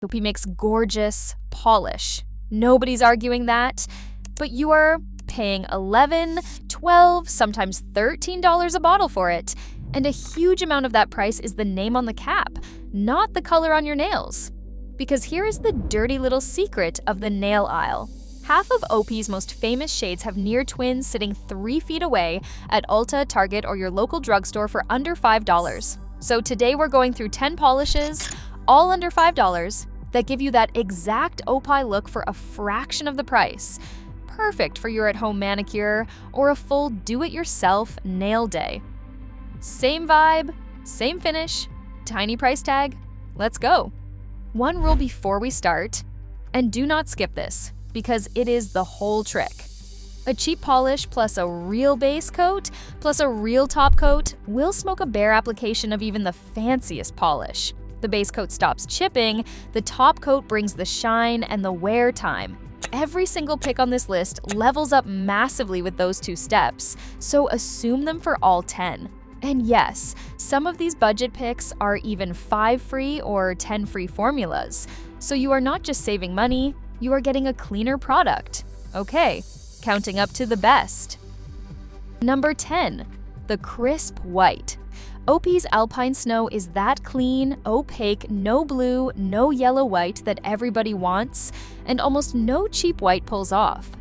Dupe makes gorgeous polish. Nobody's arguing that, but you are paying $11, $12, sometimes $13 a bottle for it. And a huge amount of that price is the name on the cap, not the color on your nails. Because here is the dirty little secret of the nail aisle. Half of OP's most famous shades have near twins sitting 3 feet away at Ulta, Target, or your local drugstore for under $5. So today we're going through 10 polishes, all under $5, that give you that exact opie look for a fraction of the price. Perfect for your at-home manicure or a full do-it-yourself nail day. Same vibe, same finish, tiny price tag. Let's go. One rule before we start, and do not skip this, because it is the whole trick. A cheap polish plus a real base coat plus a real top coat will smoke a bare application of even the fanciest polish. The base coat stops chipping, the top coat brings the shine and the wear time. Every single pick on this list levels up massively with those 2 steps, so assume them for all 10. And yes, some of these budget picks are even 5 free or 10 free formulas, so you are not just saving money, you are getting a cleaner product. Okay, counting up to the best. Number 10, the crisp white. OP's Alpine Snow is that clean, opaque, no blue, no yellow white that everybody wants, and almost no cheap white pulls off.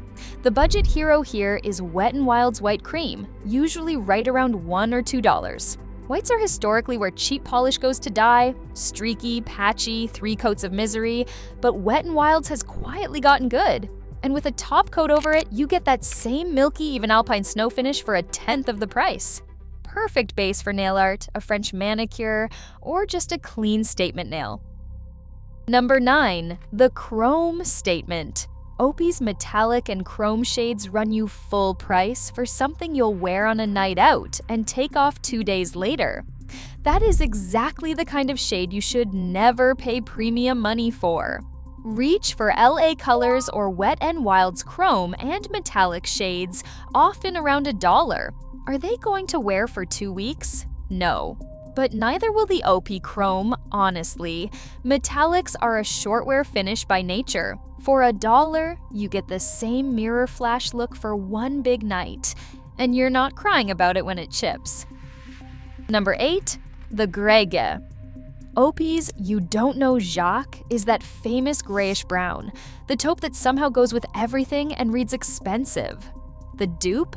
The budget hero here is Wet n Wild's white cream, usually right around $1 or $2. Whites are historically where cheap polish goes to die, streaky, patchy, 3 coats of misery, but Wet n Wild's has quietly gotten good. And with a top coat over it, you get that same milky, even Alpine Snow finish for 1/10 of the price. Perfect base for nail art, a French manicure, or just a clean statement nail. Number 9, the chrome statement. OP's metallic and chrome shades run you full price for something you'll wear on a night out and take off 2 days later. That is exactly the kind of shade you should never pay premium money for. Reach for LA Colors or Wet n Wild's chrome and metallic shades, often around $1. Are they going to wear for 2 weeks? No. But neither will the OP chrome, honestly. Metallics are a short wear finish by nature. For $1, you get the same mirror flash look for one big night, and you're not crying about it when it chips. Number 8, the greige. OP's You Don't Know Jacques is that famous grayish brown, the taupe that somehow goes with everything and reads expensive. The dupe?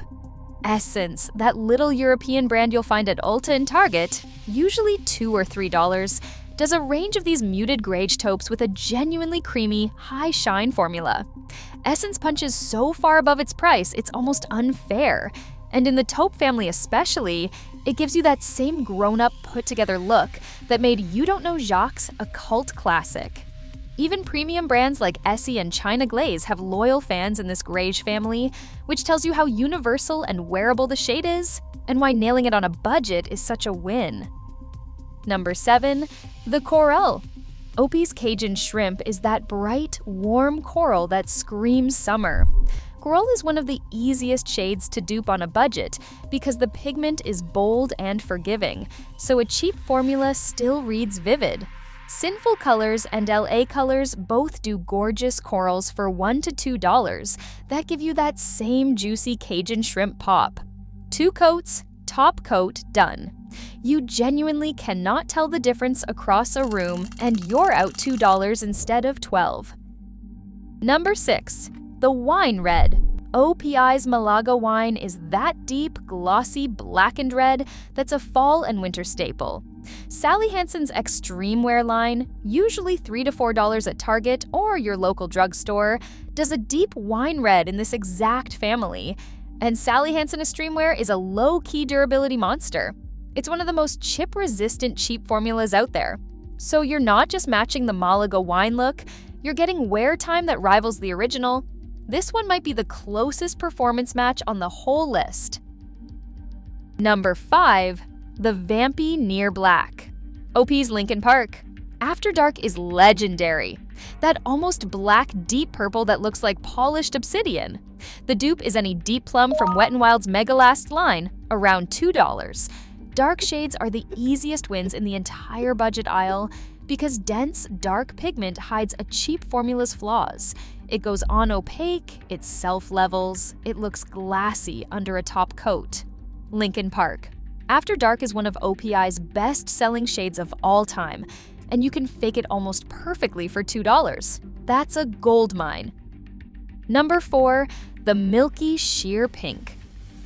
Essence, that little European brand you'll find at Ulta and Target, usually $2 or $3, does a range of these muted greige taupes with a genuinely creamy, high shine formula. Essence punches so far above its price, it's almost unfair. And in the taupe family especially, it gives you that same grown-up, put-together look that made You Don't Know Jacques a cult classic. Even premium brands like Essie and China Glaze have loyal fans in this greige family, which tells you how universal and wearable the shade is, and why nailing it on a budget is such a win. Number 7, the coral. OP's Cajun shrimp is that bright, warm coral that screams summer. Coral is one of the easiest shades to dupe on a budget because the pigment is bold and forgiving, so a cheap formula still reads vivid. Sinful Colors and LA Colors both do gorgeous corals for $1 to $2 that give you that same juicy Cajun shrimp pop. 2 coats, top coat, done. You genuinely cannot tell the difference across a room, and you're out $2 instead of $12. Number 6, the wine red. OPI's Malaga wine is that deep, glossy, blackened red that's a fall and winter staple. Sally Hansen's Xtreme wear line, usually $3 to $4 at Target or your local drugstore, does a deep wine red in this exact family. And Sally Hansen Xtreme wear is a low-key durability monster. It's one of the most chip-resistant cheap formulas out there. So you're not just matching the Malaga wine look, you're getting wear time that rivals the original. This one might be the closest performance match on the whole list. Number 5, the Vampy Near Black. OP's Lincoln Park. After Dark is legendary. That almost black deep purple that looks like polished obsidian. The dupe is any deep plum from Wet n Wild's Megalast line, around $2. Dark shades are the easiest wins in the entire budget aisle because dense, dark pigment hides a cheap formula's flaws. It goes on opaque, it self-levels, it looks glassy under a top coat. Lincoln Park. After Dark is one of OPI's best-selling shades of all time, and you can fake it almost perfectly for $2. That's a gold mine. Number 4, the Milky Sheer Pink.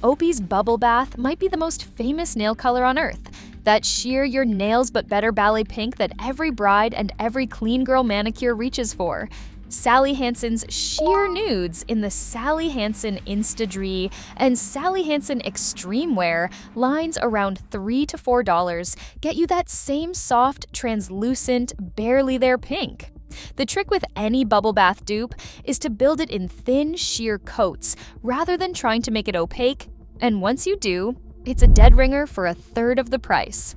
OPI's Bubble Bath might be the most famous nail color on earth. That sheer your nails but better ballet pink that every bride and every clean girl manicure reaches for. Sally Hansen's Sheer Nudes in the Sally Hansen Insta-Dree and Sally Hansen Xtreme Wear lines around $3 to $4 get you that same soft, translucent, barely there pink. The trick with any bubble bath dupe is to build it in thin, sheer coats rather than trying to make it opaque, and once you do, it's a dead ringer for 1/3 of the price.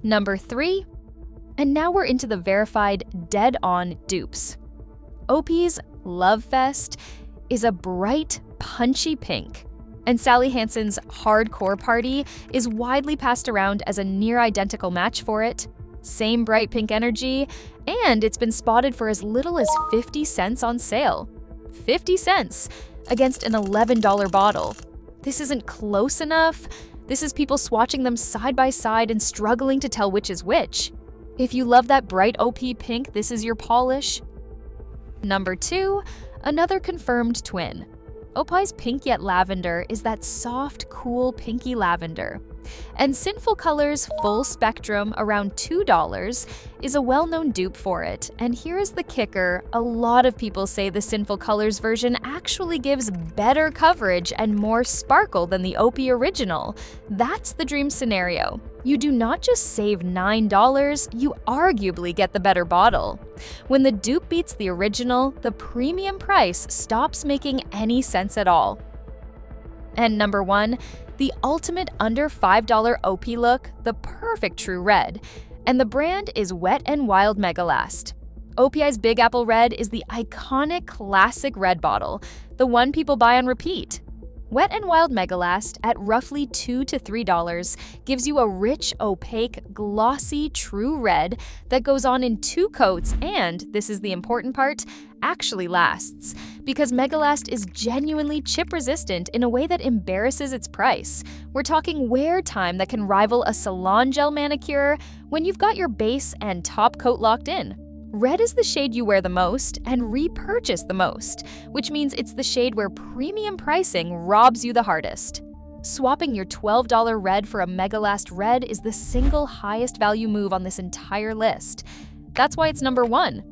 Number 3. And now we're into the verified dead-on dupes. OPI's Love Fest is a bright, punchy pink, and Sally Hansen's Hardcore Party is widely passed around as a near-identical match for it. Same bright pink energy, and it's been spotted for as little as 50 cents on sale. 50 cents against an $11 bottle. This isn't close enough. This is people swatching them side by side and struggling to tell which is which. If you love that bright OP pink, this is your polish. Number 2, another confirmed twin. OPI's Pink Yet Lavender is that soft, cool pinky lavender. And Sinful Colors Full Spectrum, around $2, is a well-known dupe for it. And here is the kicker: a lot of people say the Sinful Colors version actually gives better coverage and more sparkle than the OP original. That's the dream scenario. You do not just save $9, you arguably get the better bottle. When the dupe beats the original, the premium price stops making any sense at all. And number 1, the ultimate under $5 OP look, the perfect true red. And the brand is Wet n Wild Megalast. OPI's Big Apple Red is the iconic classic red bottle, the one people buy on repeat. Wet n Wild Megalast, at roughly $2 to $3, gives you a rich, opaque, glossy, true red that goes on in 2 coats and, this is the important part, actually lasts, because Megalast is genuinely chip-resistant in a way that embarrasses its price. We're talking wear time that can rival a salon gel manicure when you've got your base and top coat locked in. Red is the shade you wear the most and repurchase the most, which means it's the shade where premium pricing robs you the hardest. Swapping your $12 red for a Megalast red is the single highest value move on this entire list. That's why it's number 1.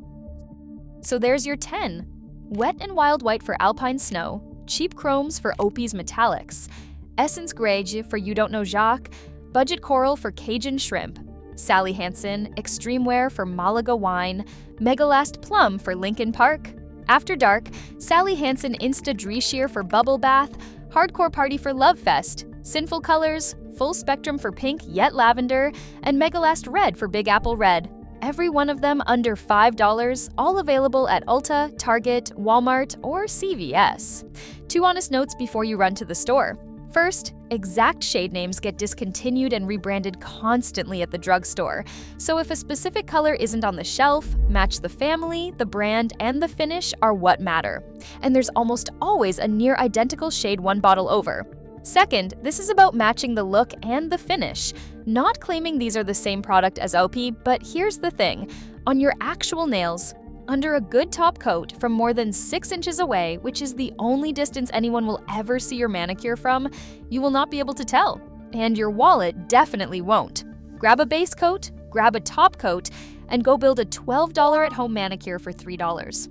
So there's your 10. Wet n Wild White for Alpine Snow, Cheap Chromes for OPI's Metallics, Essence Greige for You Don't Know Jacques, Budget Coral for Cajun Shrimp, Sally Hansen Xtreme Wear for Malaga Wine, Megalast Plum for Lincoln Park, After Dark, Sally Hansen Insta-Dree Sheer for Bubble Bath, Hardcore Party for Love Fest, Sinful Colors, Full Spectrum for Pink Yet Lavender, and Megalast Red for Big Apple Red. Every one of them under $5, all available at Ulta, Target, Walmart, or CVS. 2 honest notes before you run to the store. First, exact shade names get discontinued and rebranded constantly at the drugstore, so if a specific color isn't on the shelf, match the family, the brand, and the finish are what matter. And there's almost always a near identical shade one bottle over. Second, this is about matching the look and the finish, not claiming these are the same product as OP, but here's the thing: on your actual nails, under a good top coat from more than 6 inches away, which is the only distance anyone will ever see your manicure from, you will not be able to tell. And your wallet definitely won't. Grab a base coat, grab a top coat, and go build a $12 at-home manicure for $3.